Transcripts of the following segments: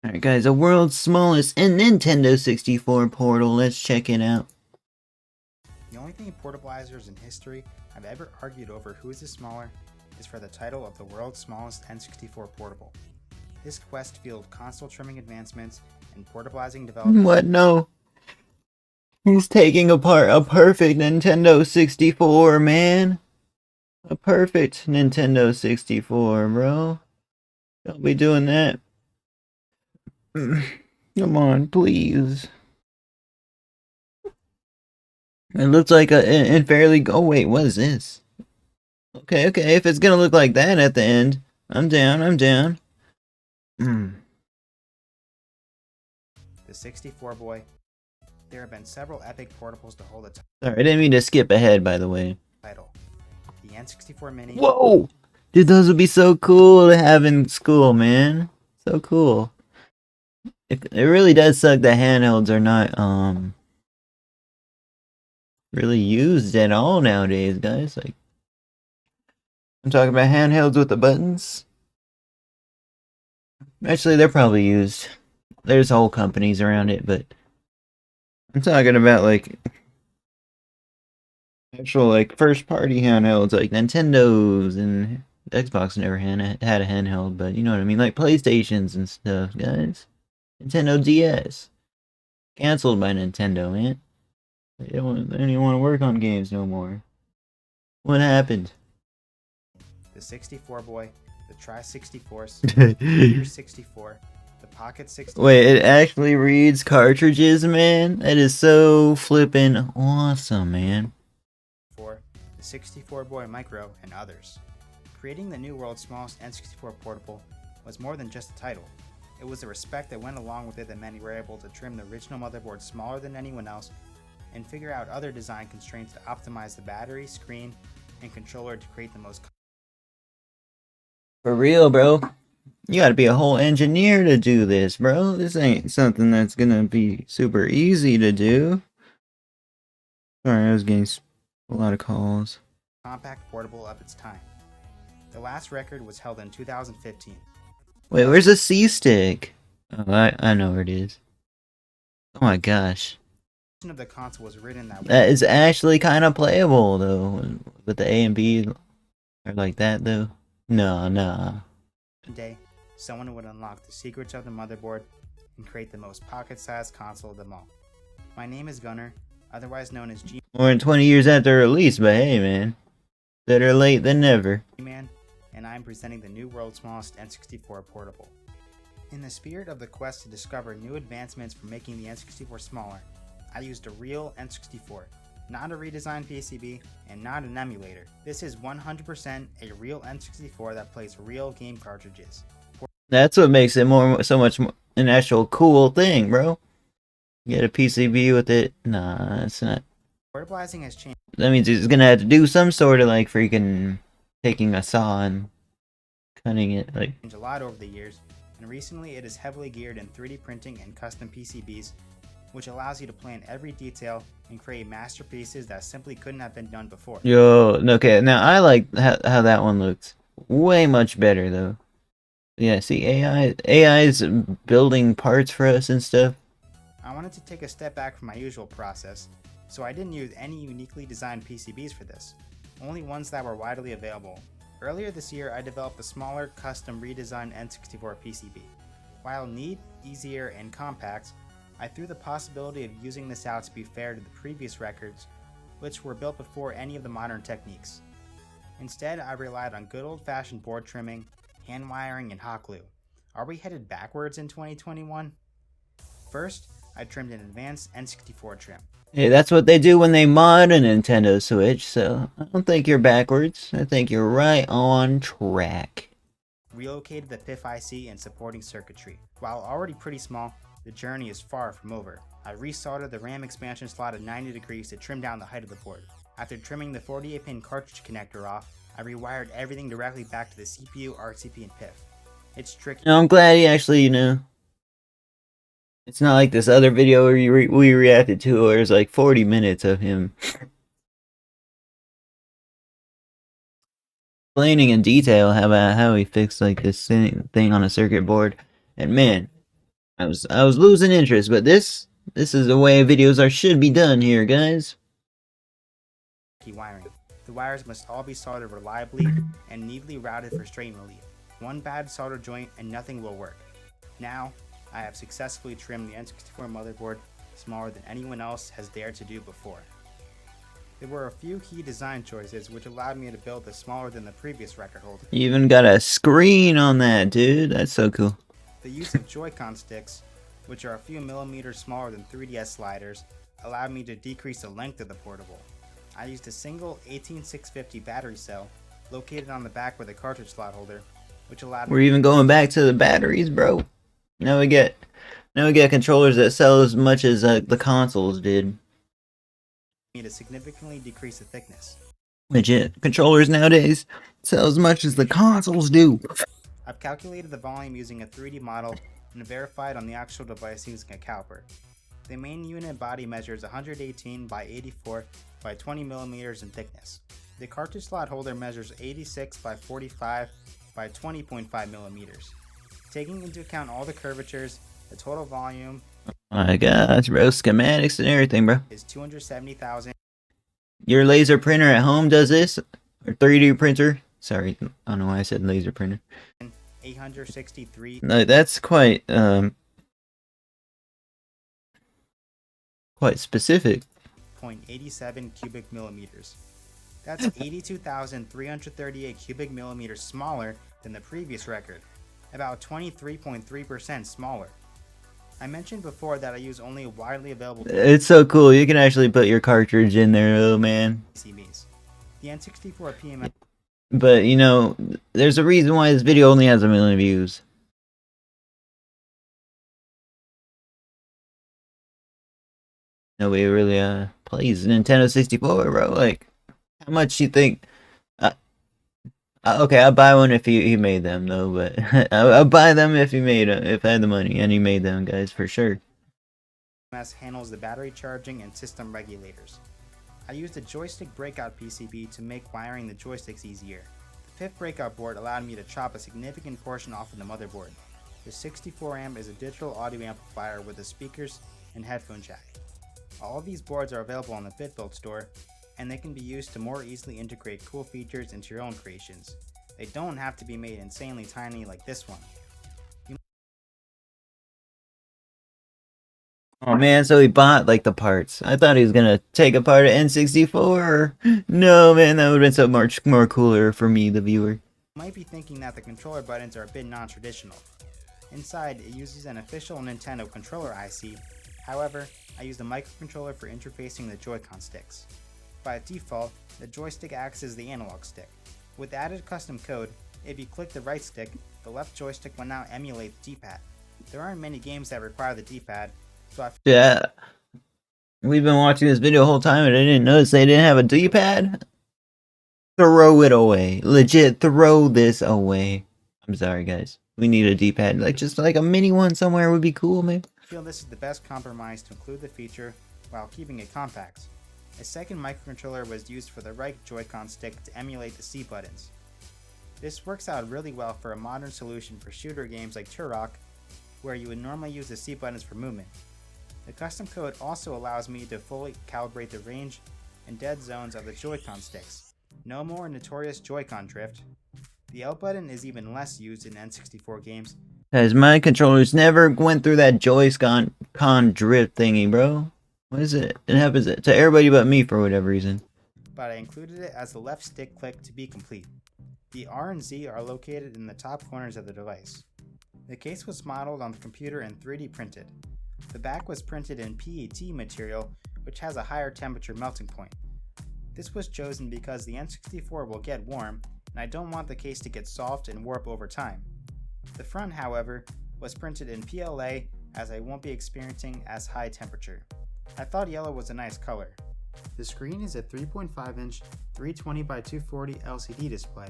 Alright guys, the world's smallest and Nintendo 64 portal. Let's check it out. The only thing portabilizers in history have ever argued over who is the smaller is for the title of the world's smallest N64 portable. This quest fueled console trimming advancements and portabilizing development. What? No. He's taking apart a perfect Nintendo 64, man. A perfect Nintendo 64, bro. Don't be doing that. Come on, please. It looks like a fairly. Oh wait, what is this? Okay, if it's gonna look like that at the end, I'm down. The 64 boy. There have been several epic portables to hold a Sorry, I didn't mean to skip ahead, by the way. title. The N64 Mini. Whoa! Dude, those would be so cool to have in school, man. So cool. It really does suck that handhelds are not, really used at all nowadays, guys. Like, I'm talking about handhelds with the buttons. Actually, they're probably used. There's whole companies around it, but I'm talking about, like, actual, like, first-party handhelds, like Nintendo's and Xbox never had a handheld, but you know what I mean? Like PlayStations and stuff, guys. Nintendo DS. Cancelled by Nintendo, man. They don't even want to work on games no more. What happened? The 64 boy. The Tri-64s. The Gear 64. The Pocket 64. Wait, it actually reads cartridges, man? That is so flippin' awesome, man. The 64 boy Micro, and others. Creating the new world's smallest N64 portable was more than just a title. It was the respect that went along with it that many were able to trim the original motherboard smaller than anyone else and figure out other design constraints to optimize the battery, screen, and controller to create the most. For real, bro. You gotta be a whole engineer to do this, bro. This ain't something that's gonna be super easy to do. Sorry, I was getting a lot of calls. Compact portable of its time. The last record was held in 2015. Wait, where's the C-stick? Oh, I know where it is. Oh my gosh. Of the console was written that way. That is actually kind of playable, though. With the A and B are like that, though. No. One day, someone would unlock the secrets of the motherboard and create the most pocket-sized console of them all. My name is Gunner, otherwise known as More than 20 years after release, but hey, man. Better late than never. G-Man, and I'm presenting the new world's smallest N64 portable. In the spirit of the quest to discover new advancements for making the N64 smaller, I used a real N64, not a redesigned PCB, and not an emulator. This is 100% a real N64 that plays real game cartridges. That's what makes it so much more an actual cool thing, bro. Get a PCB with it. Nah, it's not. Portabilizing has changed. That means he's gonna have to do some sort of like freaking taking a saw and cutting it. Like, A lot over the years, and recently it is heavily geared in 3D printing and custom PCBs, which allows you to plan every detail and create masterpieces that simply couldn't have been done before. yo, okay, now I like how that one looks. Way much better though. Yeah, see, AI is building parts for us and stuff. I wanted to take a step back from my usual process, so I didn't use any uniquely designed PCBs for this, only ones that were widely available. Earlier this year, I developed a smaller, custom redesigned N64 PCB. While neat, easier, and compact, I threw the possibility of using this out to be fair to the previous records, which were built before any of the modern techniques. Instead, I relied on good old-fashioned board trimming, hand wiring, and hot glue. Are we headed backwards in 2021? First, I trimmed an advanced N64 trim. Hey, that's what they do when they mod a Nintendo Switch, so I don't think you're backwards. I think you're right on track. Relocated the PIF IC and supporting circuitry. While already pretty small, the journey is far from over. I resoldered the RAM expansion slot at 90 degrees to trim down the height of the board. After trimming the 48-pin cartridge connector off, I rewired everything directly back to the CPU, RCP, and PIF. It's tricky. No, I'm glad he actually, it's not like this other video we reacted to where it's like 40 minutes of him explaining in detail how he fixed like this thing on a circuit board. And man, I was losing interest, but this is the way videos should be done here, guys. Wiring. The wires must all be soldered reliably and neatly routed for strain relief. One bad solder joint and nothing will work. Now, I have successfully trimmed the N64 motherboard smaller than anyone else has dared to do before. There were a few key design choices which allowed me to build this smaller than the previous record holder. You even got a screen on that, dude. That's so cool. The use of Joy-Con sticks, which are a few millimeters smaller than 3DS sliders, allowed me to decrease the length of the portable. I used a single 18650 battery cell located on the back with a cartridge slot holder, which allowed We're even going back to the batteries, bro. Now we get controllers that sell as much as the consoles did. me to significantly decrease the thickness. Legit, controllers nowadays sell as much as the consoles do. I've calculated the volume using a 3D model and verified on the actual device using a caliper. The main unit body measures 118 by 84 by 20 millimeters in thickness. The cartridge slot holder measures 86 by 45 by 20.5 millimeters. Taking into account all the curvatures, the total volume My gosh, bro, schematics and everything, bro. is 270,000. Your laser printer at home does this? Or 3D printer? Sorry, I don't know why I said laser printer. 863. No, that's quite specific. 0.87 cubic millimeters. That's 82,338 cubic millimeters smaller than the previous record, about 23.3% smaller. I mentioned before that I use only widely available It's so cool. You can actually put your cartridge in there, oh man. PCBs. The N64 PMS But you know, there's a reason why this video only has 1 million views. Nobody really plays Nintendo 64, bro. Like, how much you think? Okay, I'll buy one if he made them though, but I'll buy them if he made them, if I had the money and he made them, guys, for sure. handles the battery charging and system regulators. I used a joystick breakout PCB to make wiring the joysticks easier. The fifth breakout board allowed me to chop a significant portion off of the motherboard. The 64 amp is a digital audio amplifier with the speakers and headphone jack. All of these boards are available on the BitBuild store, and they can be used to more easily integrate cool features into your own creations. They don't have to be made insanely tiny like this one. Oh man, so he bought like the parts. I thought he was gonna take apart an N64. No man, that would have been so much more cooler for me, the viewer. You might be thinking that the controller buttons are a bit non-traditional. Inside, it uses an official Nintendo controller IC. However, I used a microcontroller for interfacing the Joy-Con sticks. By default, the joystick acts as the analog stick. With added custom code, if you click the right stick, the left joystick will now emulate the D-pad. There aren't many games that require the D-pad, so Yeah, we've been watching this video the whole time and I didn't notice they didn't have a D-pad. Throw it away. Legit, throw this away. I'm sorry, guys. We need a D-pad. Like, just like a mini one somewhere would be cool, man. I feel this is the best compromise to include the feature while keeping it compact. A second microcontroller was used for the right Joy-Con stick to emulate the C buttons. This works out really well for a modern solution for shooter games like Turok, where you would normally use the C buttons for movement. The custom code also allows me to fully calibrate the range and dead zones of the Joy-Con sticks. No more notorious Joy-Con drift. The L button is even less used in N64 games. Guys, my controllers never went through that Joy-Con drift thingy, bro. What is it? It happens to everybody but me for whatever reason. But I included it as the left stick click to be complete. The R and Z are located in the top corners of the device. The case was modeled on the computer and 3D printed. The back was printed in PET material, which has a higher temperature melting point. This was chosen because the N64 will get warm, and I don't want the case to get soft and warp over time. The front, however, was printed in PLA as I won't be experiencing as high temperature. I thought yellow was a nice color. The screen is a 3.5-inch 320 by 240 LCD display,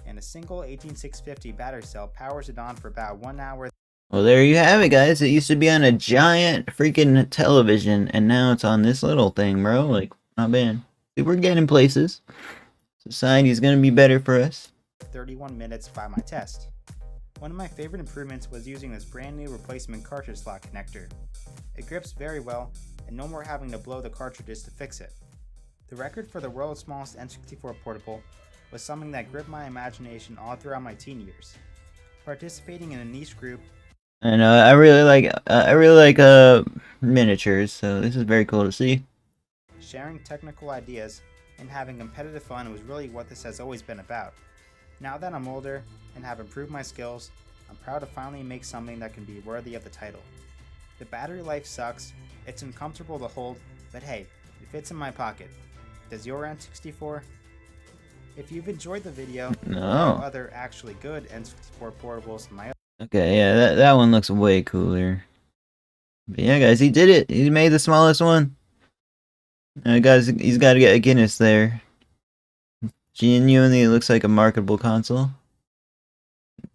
and a single 18650 battery cell powers it on for about 1 hour. Well, there you have it, guys. It used to be on a giant freaking television, and now it's on this little thing, bro. Like, not bad. See, we're getting places. Society's gonna be better for us. 31 minutes by my test. One of my favorite improvements was using this brand new replacement cartridge slot connector. It grips very well, and no more having to blow the cartridges to fix it. The record for the world's smallest N64 portable was something that gripped my imagination all throughout my teen years. Participating in a niche group, I know I really like miniatures, so this is very cool to see. sharing technical ideas, and having competitive fun was really what this has always been about. Now that I'm older and have improved my skills, I'm proud to finally make something that can be worthy of the title. The battery life sucks, it's uncomfortable to hold, but hey, it fits in my pocket. Does your N64? If you've enjoyed the video, No. there are other actually good N64 portables in my Okay, yeah, that one looks way cooler. But yeah, guys, he did it. He made the smallest one. Guys, he's got to get a Guinness there. Genuinely looks like a marketable console.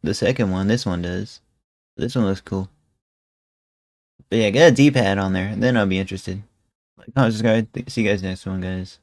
The second one, this one does. This one looks cool. But yeah, get a D-pad on there, then I'll be interested. Like, I'll just see you guys next one, guys.